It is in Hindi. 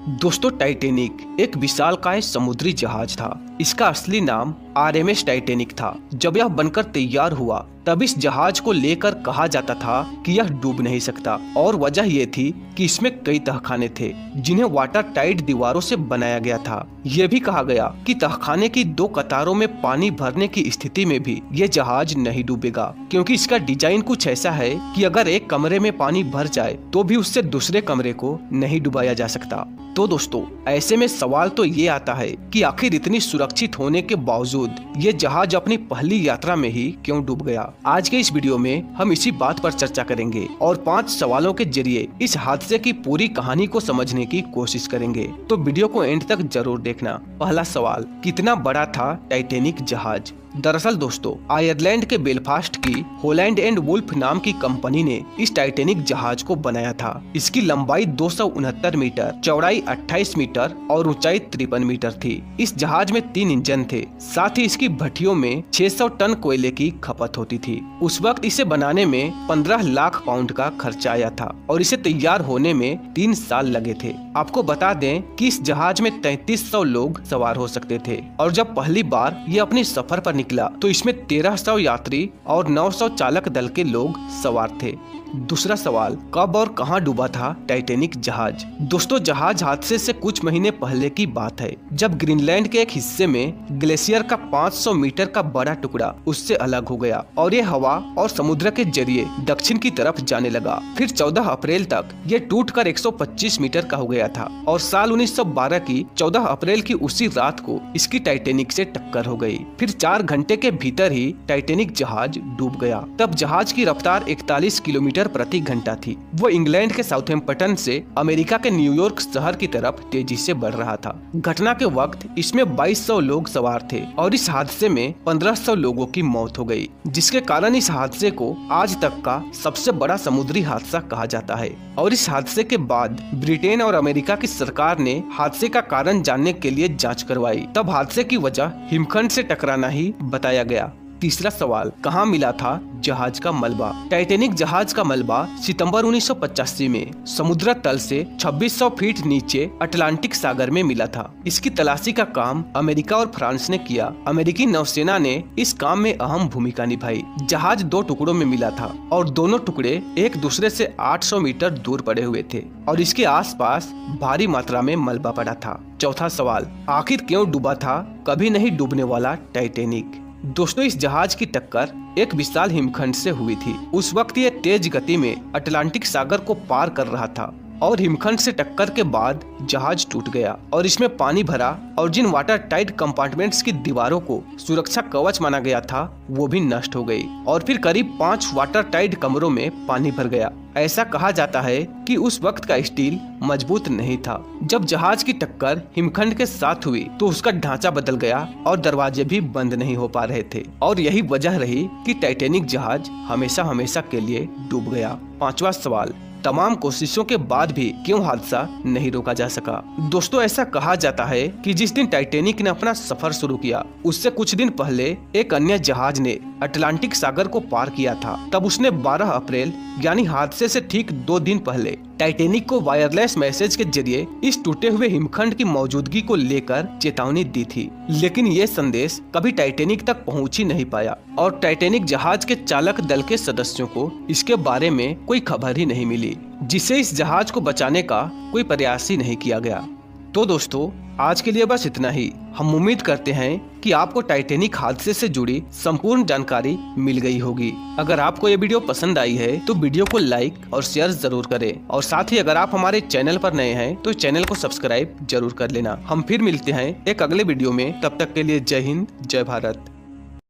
दोस्तों, टाइटैनिक एक विशालकाय समुद्री जहाज था। इसका असली नाम RMS टाइटैनिक था। जब यह बनकर तैयार हुआ तब इस जहाज को लेकर कहा जाता था कि यह डूब नहीं सकता, और वजह यह थी कि इसमें कई तहखाने थे जिन्हें वाटर टाइट दीवारों से बनाया गया था। यह भी कहा गया कि तहखाने की 2 कतारों में पानी भरने की स्थिति में भी ये जहाज नहीं डूबेगा, क्योंकि इसका डिजाइन कुछ ऐसा है कि अगर एक कमरे में पानी भर जाए तो भी उससे दूसरे कमरे को नहीं डुबाया जा सकता। तो दोस्तों, ऐसे में सवाल तो ये आता है कि आखिर इतनी सुरक्षित होने के बावजूद ये जहाज अपनी पहली यात्रा में ही क्यों डूब गया। आज के इस वीडियो में हम इसी बात पर चर्चा करेंगे और 5 सवालों के जरिए इस हादसे की पूरी कहानी को समझने की कोशिश करेंगे। तो वीडियो को एंड तक जरूर देखना। पहला सवाल, कितना बड़ा था टाइटैनिक जहाज? दरअसल दोस्तों, आयरलैंड के बेलफास्ट की होलैंड एंड वुल्फ नाम की कंपनी ने इस टाइटैनिक जहाज को बनाया था। इसकी लंबाई 269 मीटर, चौड़ाई 28 मीटर और ऊंचाई 53 मीटर थी। इस जहाज में 3 इंजन थे। साथ ही इसकी भट्टियों में 600 टन कोयले की खपत होती थी। उस वक्त इसे बनाने में 15 लाख पाउंड का खर्चा आया था और इसे तैयार होने में 3 साल लगे थे। आपको बता दें कि इस जहाज में 3300 लोग सवार हो सकते थे, और जब पहली बार ये अपने सफर पर निकला तो इसमें 1300 यात्री और 900 चालक दल के लोग सवार थे। दूसरा सवाल, कब और कहां डूबा था टाइटैनिक जहाज? दोस्तों, जहाज हादसे से कुछ महीने पहले की बात है, जब ग्रीनलैंड के एक हिस्से में ग्लेशियर का 500 मीटर का बड़ा टुकड़ा उससे अलग हो गया और ये हवा और समुद्र के जरिए दक्षिण की तरफ जाने लगा। फिर 14 अप्रैल तक ये टूटकर 125 मीटर का हो गया था और साल 1912 की 14 अप्रैल की उसी रात को इसकी टाइटैनिक से टक्कर हो गई। फिर 4 घंटे के भीतर ही टाइटैनिक जहाज डूब गया। तब जहाज की रफ्तार 41 किलोमीटर प्रति घंटा थी। वो इंग्लैंड के साउथहैम्पटन से अमेरिका के न्यूयॉर्क शहर की तरफ तेजी से बढ़ रहा था। घटना के वक्त इसमें 2200 लोग सवार थे और इस हादसे में 1500 लोगों की मौत हो गई, जिसके कारण इस हादसे को आज तक का सबसे बड़ा समुद्री हादसा कहा जाता है। और इस हादसे के बाद ब्रिटेन और अमेरिका की सरकार ने हादसे का कारण जानने के लिए जाँच करवाई। तब हादसे की वजह हिमखंड से टकराना ही बताया गया। तीसरा सवाल, कहाँ मिला था जहाज का मलबा? टाइटैनिक जहाज का मलबा सितंबर 1985 में समुद्र तल से 2600 फीट नीचे अटलांटिक सागर में मिला था। इसकी तलाशी का काम अमेरिका और फ्रांस ने किया। अमेरिकी नौसेना ने इस काम में अहम भूमिका निभाई। जहाज 2 टुकड़ों में मिला था और दोनों टुकड़े एक दूसरे से 800 मीटर दूर पड़े हुए थे और इसके आसपास भारी मात्रा में मलबा पड़ा था। चौथा सवाल, आखिर क्यों डूबा था कभी नहीं डूबने वाला टाइटैनिक? दोस्तों, इस जहाज की टक्कर एक विशाल हिमखंड से हुई थी। उस वक्त ये तेज गति में अटलांटिक सागर को पार कर रहा था और हिमखंड से टक्कर के बाद जहाज टूट गया और इसमें पानी भरा और जिन वाटर टाइट कंपार्टमेंट्स की दीवारों को सुरक्षा कवच माना गया था वो भी नष्ट हो गई और फिर करीब 5 वाटर टाइट कमरों में पानी भर गया। ऐसा कहा जाता है कि उस वक्त का स्टील मजबूत नहीं था। जब जहाज की टक्कर हिमखंड के साथ हुई तो उसका ढांचा बदल गया और दरवाजे भी बंद नहीं हो पा रहे थे, और यही वजह रही कि टाइटैनिक जहाज हमेशा हमेशा के लिए डूब गया। 5वां सवाल, तमाम कोशिशों के बाद भी क्यों हादसा नहीं रोका जा सका? दोस्तों, ऐसा कहा जाता है कि जिस दिन टाइटैनिक ने अपना सफर शुरू किया उससे कुछ दिन पहले एक अन्य जहाज ने अटलांटिक सागर को पार किया था। तब उसने 12 अप्रैल यानी हादसे से ठीक 2 दिन पहले टाइटैनिक को वायरलेस मैसेज के जरिए इस टूटे हुए हिमखंड की मौजूदगी को लेकर चेतावनी दी थी, लेकिन ये संदेश कभी टाइटैनिक तक पहुंच ही नहीं पाया और टाइटैनिक जहाज के चालक दल के सदस्यों को इसके बारे में कोई खबर ही नहीं मिली, जिससे इस जहाज को बचाने का कोई प्रयास ही नहीं किया गया। तो दोस्तों, आज के लिए बस इतना ही। हम उम्मीद करते हैं कि आपको टाइटैनिक हादसे से जुड़ी संपूर्ण जानकारी मिल गई होगी। अगर आपको ये वीडियो पसंद आई है तो वीडियो को लाइक और शेयर जरूर करें, और साथ ही अगर आप हमारे चैनल पर नए हैं तो चैनल को सब्सक्राइब जरूर कर लेना। हम फिर मिलते हैं एक अगले वीडियो में। तब तक के लिए जय हिंद, जय भारत।